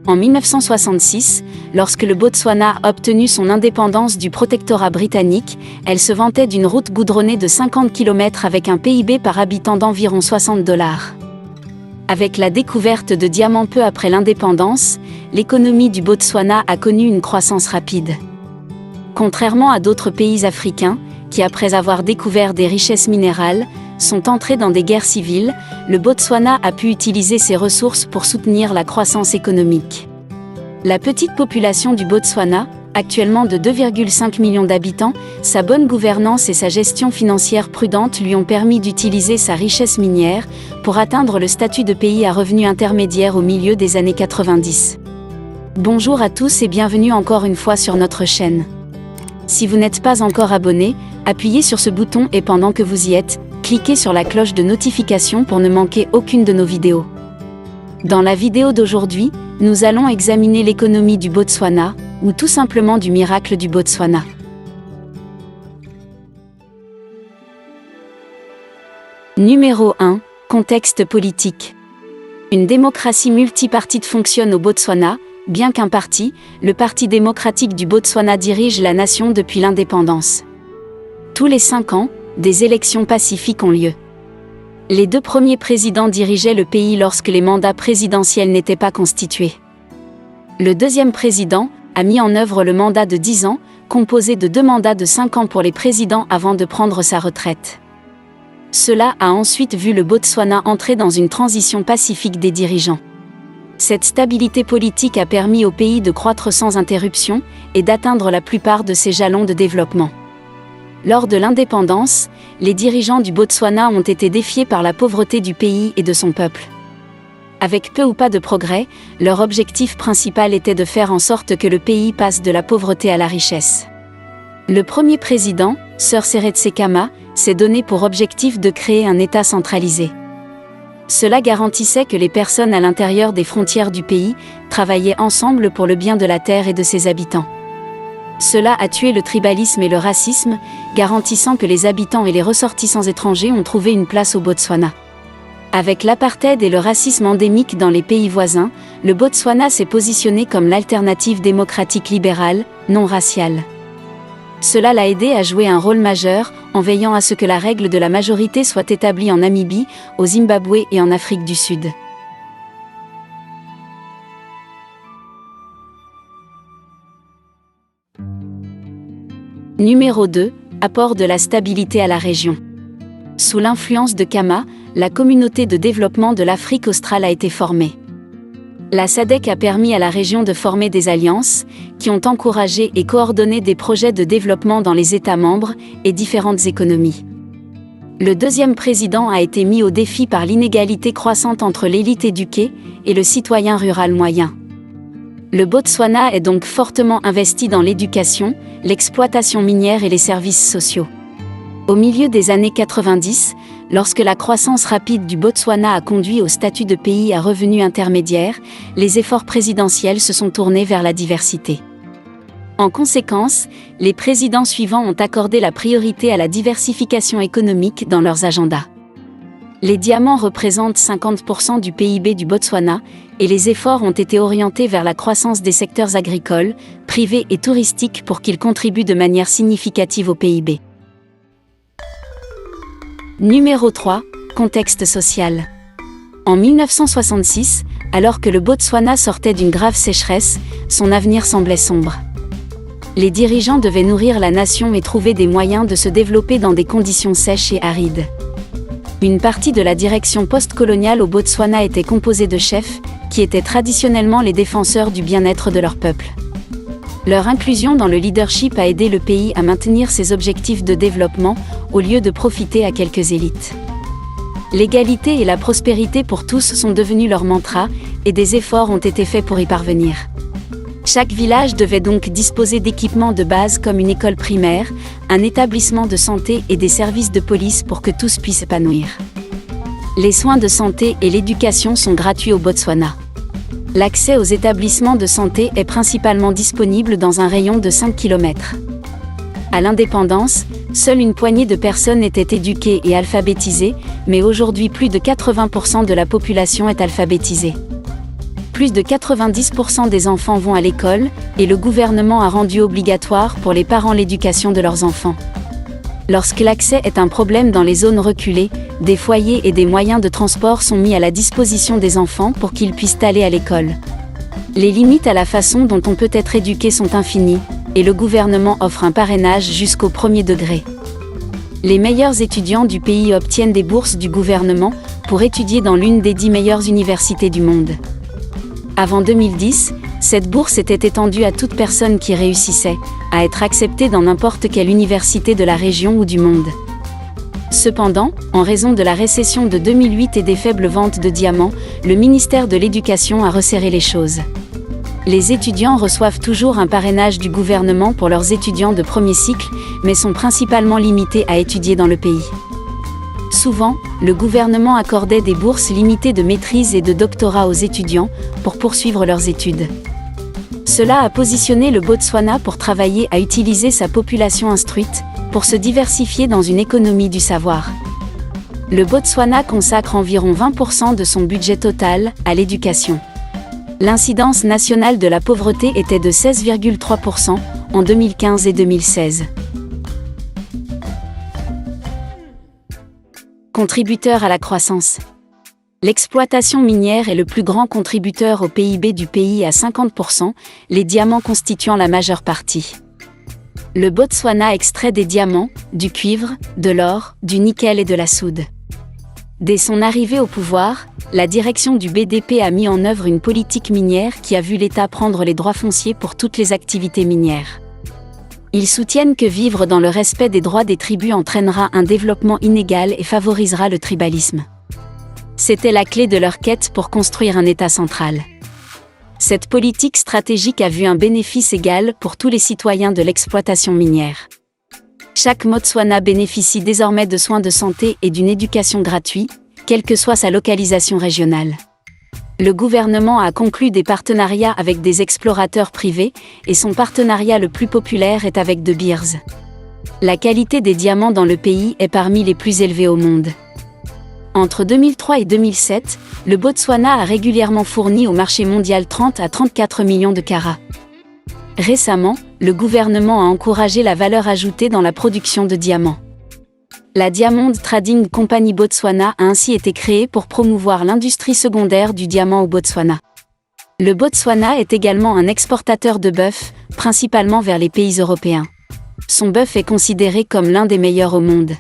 En 1966, lorsque le Botswana a obtenu son indépendance du protectorat britannique, elle se vantait d'une route goudronnée de 50 km avec un PIB par habitant d'environ $60. Avec la découverte de diamants peu après l'indépendance, l'économie du Botswana a connu une croissance rapide. Contrairement à d'autres pays africains, qui après avoir découvert des richesses minérales, sont entrés dans des guerres civiles, le Botswana a pu utiliser ses ressources pour soutenir la croissance économique. La petite population du Botswana, actuellement de 2,5 millions d'habitants, sa bonne gouvernance et sa gestion financière prudente lui ont permis d'utiliser sa richesse minière pour atteindre le statut de pays à revenu intermédiaire au milieu des années 90. Bonjour à tous et bienvenue encore une fois sur notre chaîne. Si vous n'êtes pas encore abonné, appuyez sur ce bouton et pendant que vous y êtes, cliquez sur la cloche de notification pour ne manquer aucune de nos vidéos. Dans la vidéo d'aujourd'hui, nous allons examiner l'économie du Botswana, ou tout simplement du miracle du Botswana. Numéro 1. Contexte politique. Une démocratie multipartite fonctionne au Botswana, bien qu'un parti, le Parti démocratique du Botswana dirige la nation depuis l'indépendance. Tous les 5 ans, des élections pacifiques ont lieu. Les 2 premiers présidents dirigeaient le pays lorsque les mandats présidentiels n'étaient pas constitués. Le deuxième président a mis en œuvre le mandat de 10 ans, composé de 2 mandats de 5 ans pour les présidents avant de prendre sa retraite. Cela a ensuite vu le Botswana entrer dans une transition pacifique des dirigeants. Cette stabilité politique a permis au pays de croître sans interruption et d'atteindre la plupart de ses jalons de développement. Lors de l'indépendance, les dirigeants du Botswana ont été défiés par la pauvreté du pays et de son peuple. Avec peu ou pas de progrès, leur objectif principal était de faire en sorte que le pays passe de la pauvreté à la richesse. Le premier président, Sir Seretse Khama, s'est donné pour objectif de créer un État centralisé. Cela garantissait que les personnes à l'intérieur des frontières du pays travaillaient ensemble pour le bien de la terre et de ses habitants. Cela a tué le tribalisme et le racisme, garantissant que les habitants et les ressortissants étrangers ont trouvé une place au Botswana. Avec l'apartheid et le racisme endémique dans les pays voisins, le Botswana s'est positionné comme l'alternative démocratique libérale, non raciale. Cela l'a aidé à jouer un rôle majeur, en veillant à ce que la règle de la majorité soit établie en Namibie, au Zimbabwe et en Afrique du Sud. Numéro 2. Apport de la stabilité à la région. Sous l'influence de Khama, la communauté de développement de l'Afrique australe a été formée. La SADC a permis à la région de former des alliances, qui ont encouragé et coordonné des projets de développement dans les États membres et différentes économies. Le deuxième président a été mis au défi par l'inégalité croissante entre l'élite éduquée et le citoyen rural moyen. Le Botswana est donc fortement investi dans l'éducation, l'exploitation minière et les services sociaux. Au milieu des années 90, lorsque la croissance rapide du Botswana a conduit au statut de pays à revenu intermédiaire, les efforts présidentiels se sont tournés vers la diversité. En conséquence, les présidents suivants ont accordé la priorité à la diversification économique dans leurs agendas. Les diamants représentent 50% du PIB du Botswana, et les efforts ont été orientés vers la croissance des secteurs agricoles, privés et touristiques pour qu'ils contribuent de manière significative au PIB. Numéro 3. Contexte social. En 1966, alors que le Botswana sortait d'une grave sécheresse, son avenir semblait sombre. Les dirigeants devaient nourrir la nation et trouver des moyens de se développer dans des conditions sèches et arides. Une partie de la direction post-coloniale au Botswana était composée de chefs, qui étaient traditionnellement les défenseurs du bien-être de leur peuple. Leur inclusion dans le leadership a aidé le pays à maintenir ses objectifs de développement, au lieu de profiter à quelques élites. L'égalité et la prospérité pour tous sont devenus leur mantra, et des efforts ont été faits pour y parvenir. Chaque village devait donc disposer d'équipements de base comme une école primaire, un établissement de santé et des services de police pour que tous puissent s'épanouir. Les soins de santé et l'éducation sont gratuits au Botswana. L'accès aux établissements de santé est principalement disponible dans un rayon de 5 km. À l'indépendance, seule une poignée de personnes étaient éduquées et alphabétisées, mais aujourd'hui plus de 80% de la population est alphabétisée. Plus de 90% des enfants vont à l'école, et le gouvernement a rendu obligatoire pour les parents l'éducation de leurs enfants. Lorsque l'accès est un problème dans les zones reculées, des foyers et des moyens de transport sont mis à la disposition des enfants pour qu'ils puissent aller à l'école. Les limites à la façon dont on peut être éduqué sont infinies, et le gouvernement offre un parrainage jusqu'au premier degré. Les meilleurs étudiants du pays obtiennent des bourses du gouvernement pour étudier dans l'une des 10 meilleures universités du monde. Avant 2010, cette bourse était étendue à toute personne qui réussissait à être acceptée dans n'importe quelle université de la région ou du monde. Cependant, en raison de la récession de 2008 et des faibles ventes de diamants, le ministère de l'Éducation a resserré les choses. Les étudiants reçoivent toujours un parrainage du gouvernement pour leurs étudiants de premier cycle, mais sont principalement limités à étudier dans le pays. Souvent, le gouvernement accordait des bourses limitées de maîtrise et de doctorat aux étudiants pour poursuivre leurs études. Cela a positionné le Botswana pour travailler à utiliser sa population instruite, pour se diversifier dans une économie du savoir. Le Botswana consacre environ 20% de son budget total à l'éducation. L'incidence nationale de la pauvreté était de 16,3% en 2015 et 2016. Contributeur à la croissance. L'exploitation minière est le plus grand contributeur au PIB du pays à 50%, les diamants constituant la majeure partie. Le Botswana extrait des diamants, du cuivre, de l'or, du nickel et de la soude. Dès son arrivée au pouvoir, la direction du BDP a mis en œuvre une politique minière qui a vu l'État prendre les droits fonciers pour toutes les activités minières. Ils soutiennent que vivre dans le respect des droits des tribus entraînera un développement inégal et favorisera le tribalisme. C'était la clé de leur quête pour construire un État central. Cette politique stratégique a vu un bénéfice égal pour tous les citoyens de l'exploitation minière. Chaque Botswana bénéficie désormais de soins de santé et d'une éducation gratuite, quelle que soit sa localisation régionale. Le gouvernement a conclu des partenariats avec des explorateurs privés, et son partenariat le plus populaire est avec De Beers. La qualité des diamants dans le pays est parmi les plus élevées au monde. Entre 2003 et 2007, le Botswana a régulièrement fourni au marché mondial 30 à 34 millions de carats. Récemment, le gouvernement a encouragé la valeur ajoutée dans la production de diamants. La Diamond Trading Company Botswana a ainsi été créée pour promouvoir l'industrie secondaire du diamant au Botswana. Le Botswana est également un exportateur de bœuf, principalement vers les pays européens. Son bœuf est considéré comme l'un des meilleurs au monde.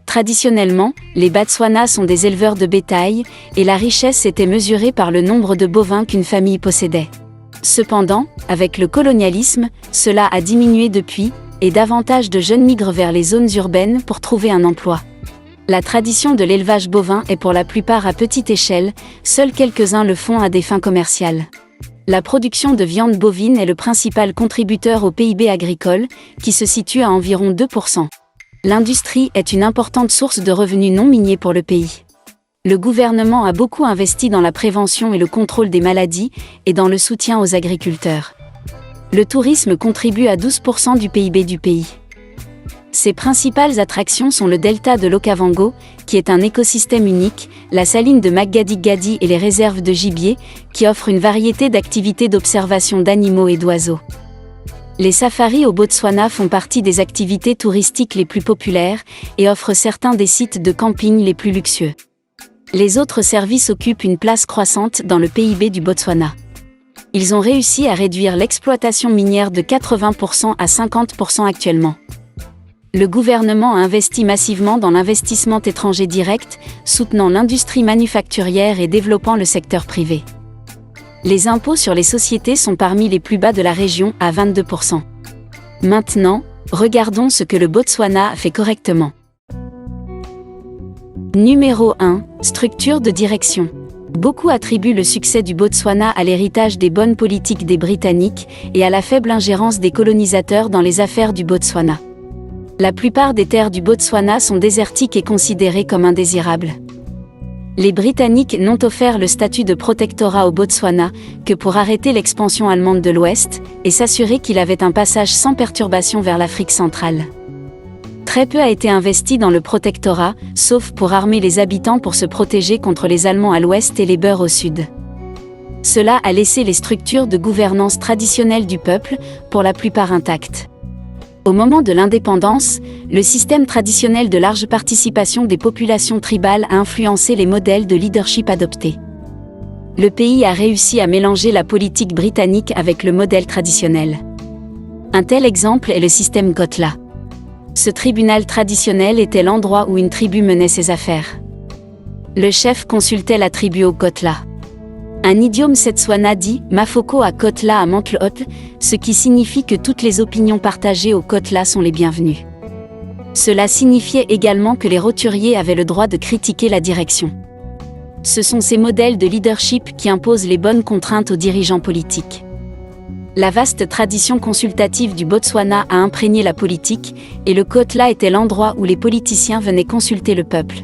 Traditionnellement, les Botswana sont des éleveurs de bétail, et la richesse était mesurée par le nombre de bovins qu'une famille possédait. Cependant, avec le colonialisme, cela a diminué depuis, et davantage de jeunes migrent vers les zones urbaines pour trouver un emploi. La tradition de l'élevage bovin est pour la plupart à petite échelle, seuls quelques-uns le font à des fins commerciales. La production de viande bovine est le principal contributeur au PIB agricole, qui se situe à environ 2%. L'industrie est une importante source de revenus non miniers pour le pays. Le gouvernement a beaucoup investi dans la prévention et le contrôle des maladies, et dans le soutien aux agriculteurs. Le tourisme contribue à 12% du PIB du pays. Ses principales attractions sont le delta de l'Okavango, qui est un écosystème unique, la saline de Makgadikgadi et les réserves de gibier, qui offrent une variété d'activités d'observation d'animaux et d'oiseaux. Les safaris au Botswana font partie des activités touristiques les plus populaires et offrent certains des sites de camping les plus luxueux. Les autres services occupent une place croissante dans le PIB du Botswana. Ils ont réussi à réduire l'exploitation minière de 80% à 50% actuellement. Le gouvernement a investi massivement dans l'investissement étranger direct, soutenant l'industrie manufacturière et développant le secteur privé. Les impôts sur les sociétés sont parmi les plus bas de la région à 22%. Maintenant, regardons ce que le Botswana fait correctement. Numéro 1. Structure de direction. Beaucoup attribuent le succès du Botswana à l'héritage des bonnes politiques des Britanniques et à la faible ingérence des colonisateurs dans les affaires du Botswana. La plupart des terres du Botswana sont désertiques et considérées comme indésirables. Les Britanniques n'ont offert le statut de protectorat au Botswana que pour arrêter l'expansion allemande de l'Ouest et s'assurer qu'il avait un passage sans perturbation vers l'Afrique centrale. Très peu a été investi dans le protectorat, sauf pour armer les habitants pour se protéger contre les Allemands à l'ouest et les Boers au sud. Cela a laissé les structures de gouvernance traditionnelles du peuple, pour la plupart intactes. Au moment de l'indépendance, le système traditionnel de large participation des populations tribales a influencé les modèles de leadership adoptés. Le pays a réussi à mélanger la politique britannique avec le modèle traditionnel. Un tel exemple est le système Gotla. Ce tribunal traditionnel était l'endroit où une tribu menait ses affaires. Le chef consultait la tribu au Gotla. Un idiome Setswana dit « Mafoko à Kotla à Mantlehot », ce qui signifie que toutes les opinions partagées au Kotla sont les bienvenues. Cela signifiait également que les roturiers avaient le droit de critiquer la direction. Ce sont ces modèles de leadership qui imposent les bonnes contraintes aux dirigeants politiques. La vaste tradition consultative du Botswana a imprégné la politique, et le Kotla était l'endroit où les politiciens venaient consulter le peuple.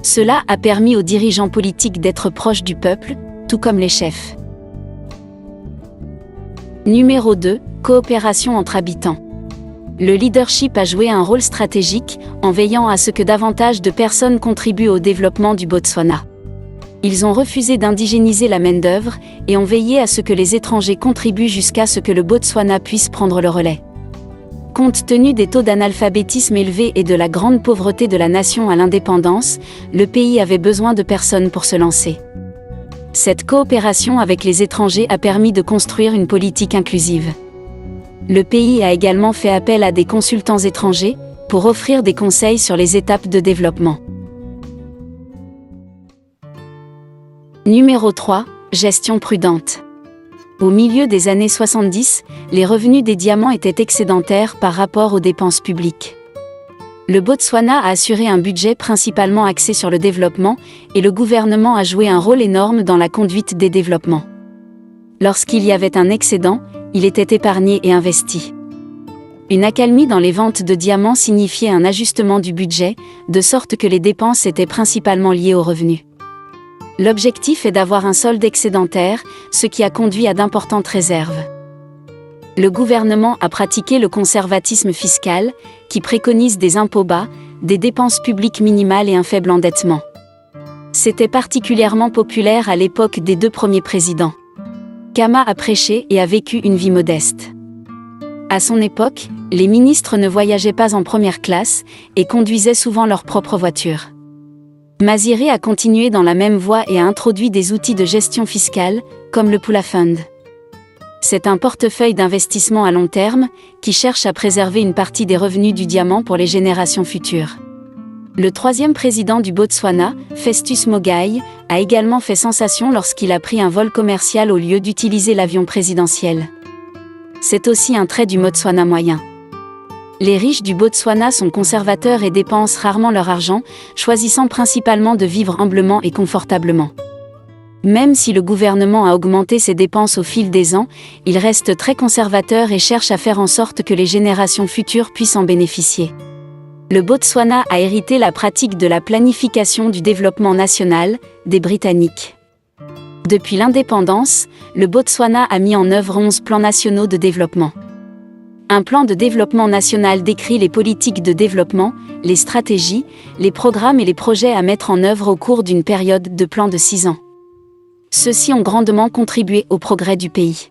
Cela a permis aux dirigeants politiques d'être proches du peuple, tout comme les chefs. Numéro 2. Coopération entre habitants. Le leadership a joué un rôle stratégique, en veillant à ce que davantage de personnes contribuent au développement du Botswana. Ils ont refusé d'indigéniser la main-d'œuvre, et ont veillé à ce que les étrangers contribuent jusqu'à ce que le Botswana puisse prendre le relais. Compte tenu des taux d'analphabétisme élevés et de la grande pauvreté de la nation à l'indépendance, le pays avait besoin de personnes pour se lancer. Cette coopération avec les étrangers a permis de construire une politique inclusive. Le pays a également fait appel à des consultants étrangers, pour offrir des conseils sur les étapes de développement. Numéro 3. Gestion prudente. Au milieu des années 70, les revenus des diamants étaient excédentaires par rapport aux dépenses publiques. Le Botswana a assuré un budget principalement axé sur le développement, et le gouvernement a joué un rôle énorme dans la conduite des développements. Lorsqu'il y avait un excédent, il était épargné et investi. Une accalmie dans les ventes de diamants signifiait un ajustement du budget, de sorte que les dépenses étaient principalement liées aux revenus. L'objectif est d'avoir un solde excédentaire, ce qui a conduit à d'importantes réserves. Le gouvernement a pratiqué le conservatisme fiscal, qui préconise des impôts bas, des dépenses publiques minimales et un faible endettement. C'était particulièrement populaire à l'époque des 2 premiers présidents. Khama a prêché et a vécu une vie modeste. À son époque, les ministres ne voyageaient pas en première classe et conduisaient souvent leur propre voiture. Mazire a continué dans la même voie et a introduit des outils de gestion fiscale, comme le Pula Fund. C'est un portefeuille d'investissement à long terme, qui cherche à préserver une partie des revenus du diamant pour les générations futures. Le 3e président du Botswana, Festus Mogae, a également fait sensation lorsqu'il a pris un vol commercial au lieu d'utiliser l'avion présidentiel. C'est aussi un trait du Botswana moyen. Les riches du Botswana sont conservateurs et dépensent rarement leur argent, choisissant principalement de vivre humblement et confortablement. Même si le gouvernement a augmenté ses dépenses au fil des ans, il reste très conservateur et cherche à faire en sorte que les générations futures puissent en bénéficier. Le Botswana a hérité la pratique de la planification du développement national, des Britanniques. Depuis l'indépendance, le Botswana a mis en œuvre 11 plans nationaux de développement. Un plan de développement national décrit les politiques de développement, les stratégies, les programmes et les projets à mettre en œuvre au cours d'une période de plan de 6 ans. Ceux-ci ont grandement contribué au progrès du pays.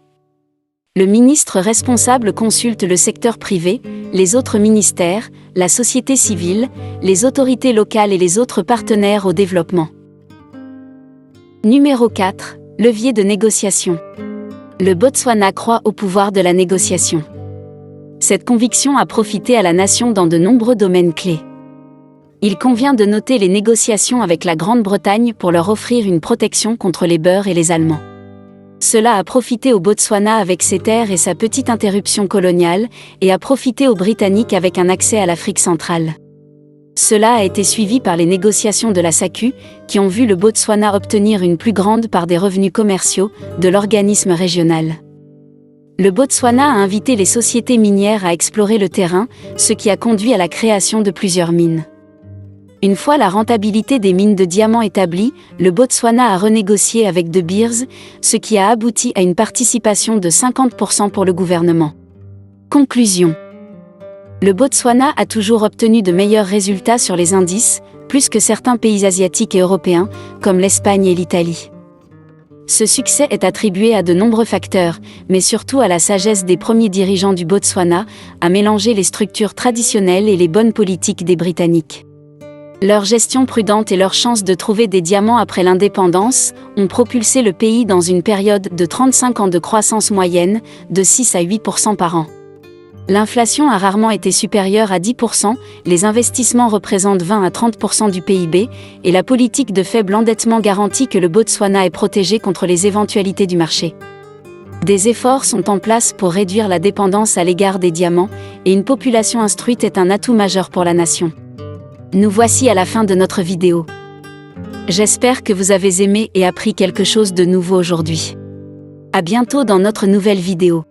Le ministre responsable consulte le secteur privé, les autres ministères, la société civile, les autorités locales et les autres partenaires au développement. Numéro 4. Levier de négociation. Le Botswana croit au pouvoir de la négociation. Cette conviction a profité à la nation dans de nombreux domaines clés. Il convient de noter les négociations avec la Grande-Bretagne pour leur offrir une protection contre les Boers et les Allemands. Cela a profité au Botswana avec ses terres et sa petite interruption coloniale, et a profité aux Britanniques avec un accès à l'Afrique centrale. Cela a été suivi par les négociations de la SACU, qui ont vu le Botswana obtenir une plus grande part des revenus commerciaux de l'organisme régional. Le Botswana a invité les sociétés minières à explorer le terrain, ce qui a conduit à la création de plusieurs mines. Une fois la rentabilité des mines de diamants établie, le Botswana a renégocié avec De Beers, ce qui a abouti à une participation de 50% pour le gouvernement. Conclusion. Le Botswana a toujours obtenu de meilleurs résultats sur les indices, plus que certains pays asiatiques et européens, comme l'Espagne et l'Italie. Ce succès est attribué à de nombreux facteurs, mais surtout à la sagesse des premiers dirigeants du Botswana, à mélanger les structures traditionnelles et les bonnes politiques des Britanniques. Leur gestion prudente et leur chance de trouver des diamants après l'indépendance ont propulsé le pays dans une période de 35 ans de croissance moyenne, de 6 à 8% par an. L'inflation a rarement été supérieure à 10%, les investissements représentent 20 à 30% du PIB, et la politique de faible endettement garantit que le Botswana est protégé contre les éventualités du marché. Des efforts sont en place pour réduire la dépendance à l'égard des diamants, et une population instruite est un atout majeur pour la nation. Nous voici à la fin de notre vidéo. J'espère que vous avez aimé et appris quelque chose de nouveau aujourd'hui. À bientôt dans notre nouvelle vidéo.